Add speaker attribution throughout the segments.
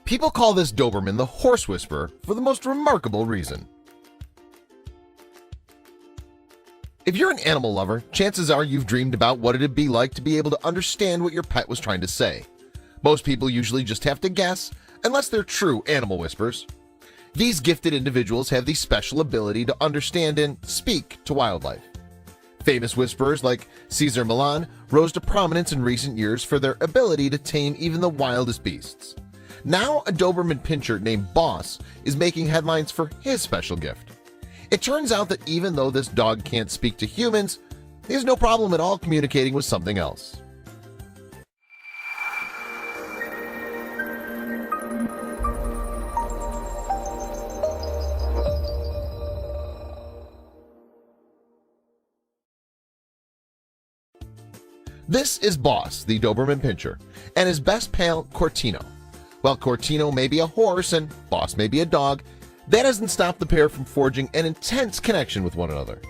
Speaker 1: People call this Doberman the horse whisperer for the most remarkable reason. If you're an animal lover, chances are you've dreamed about what it'd be like to be able to understand what your pet was trying to say. Most people usually just have to guess, unless they're true animal whisperers. These gifted individuals have the special ability to understand and speak to wildlife. Famous whisperers like Cesar Millan rose to prominence in recent years for their ability to tame even the wildest beasts. Now a Doberman Pinscher named Boss is making headlines for his special gift. It turns out that even though this dog can't speak to humans, he has no problem at all communicating with something else. This is Boss, the Doberman Pinscher, and his best pal, Cortino. While Cortino may be a horse and Boss may be a dog, that doesn't stop the pair from forging an intense connection with one another.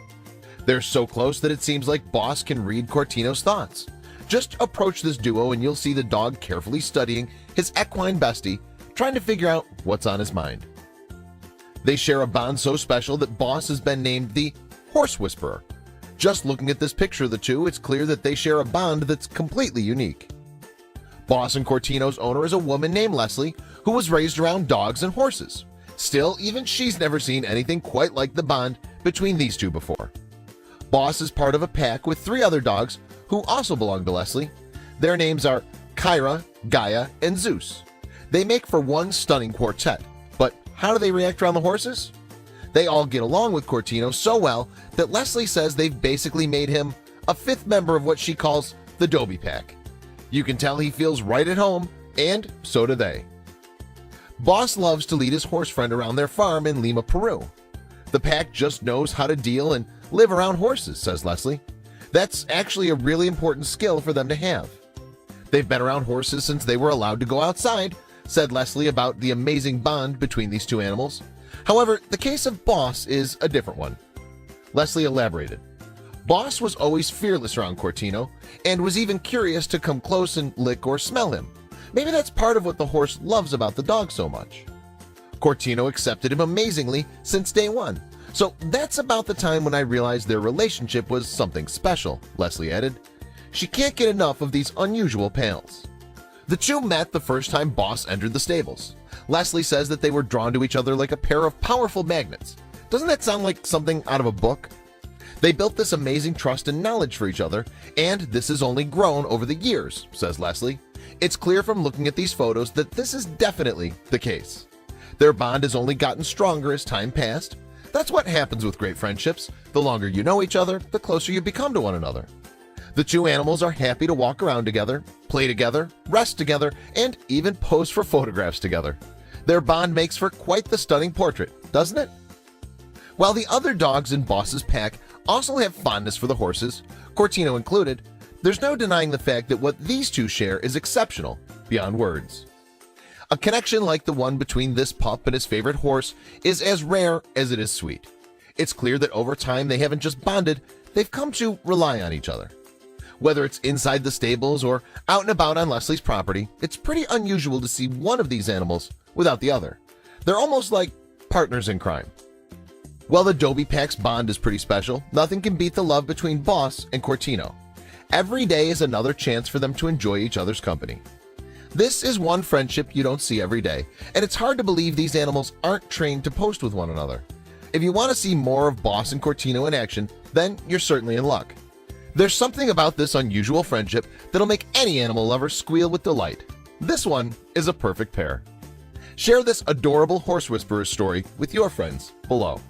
Speaker 1: They're so close that it seems like Boss can read Cortino's thoughts. Just approach this duo and you'll see the dog carefully studying his equine bestie, trying to figure out what's on his mind. They share a bond so special that Boss has been named the Horse Whisperer. Just looking at this picture of the two, it's clear that they share a bond that's completely unique. Boss and Cortino's owner is a woman named Leslie who was raised around dogs and horses. Still, even she's never seen anything quite like the bond between these two before. Boss is part of a pack with 3 other dogs who also belong to Leslie. Their names are Kyra, Gaia, and Zeus. They make for one stunning quartet, but how do they react around the horses? They all get along with Cortino so well that Leslie says they've basically made him a 5th member of what she calls the Dobie Pack. You can tell he feels right at home, and so do they. Boss loves to lead his horse friend around their farm in Lima, Peru. The pack just knows how to deal and live around horses, says Leslie. That's actually a really important skill for them to have. They've been around horses since they were allowed to go outside, said Leslie about the amazing bond between these two animals. However, the case of Boss is a different one. Leslie elaborated. Boss was always fearless around Cortino and was even curious to come close and lick or smell him. Maybe that's part of what the horse loves about the dog so much. Cortino accepted him amazingly since day one. So that's about the time when I realized their relationship was something special, Leslie added. She can't get enough of these unusual pals. The two met the first time Boss entered the stables. Leslie says that they were drawn to each other like a pair of powerful magnets. Doesn't that sound like something out of a book? They built this amazing trust and knowledge for each other, and this has only grown over the years, says Leslie. It's clear from looking at these photos that this is definitely the case. Their bond has only gotten stronger as time passed. That's what happens with great friendships. The longer you know each other, the closer you become to one another. The two animals are happy to walk around together, play together, rest together, and even pose for photographs together. Their bond makes for quite the stunning portrait, doesn't it? While the other dogs in Boss's pack also have fondness for the horses, Cortino included, there's no denying the fact that what these two share is exceptional, beyond words. A connection like the one between this pup and his favorite horse is as rare as it is sweet. It's clear that over time they haven't just bonded, they've come to rely on each other. Whether it's inside the stables or out and about on Leslie's property, it's pretty unusual to see one of these animals without the other. They're almost like partners in crime. While the Dobie Pack's bond is pretty special, nothing can beat the love between Boss and Cortino. Every day is another chance for them to enjoy each other's company. This is one friendship you don't see every day, and it's hard to believe these animals aren't trained to post with one another. If you want to see more of Boss and Cortino in action, then you're certainly in luck. There's something about this unusual friendship that'll make any animal lover squeal with delight. This one is a perfect pair. Share this adorable horse whisperer story with your friends below.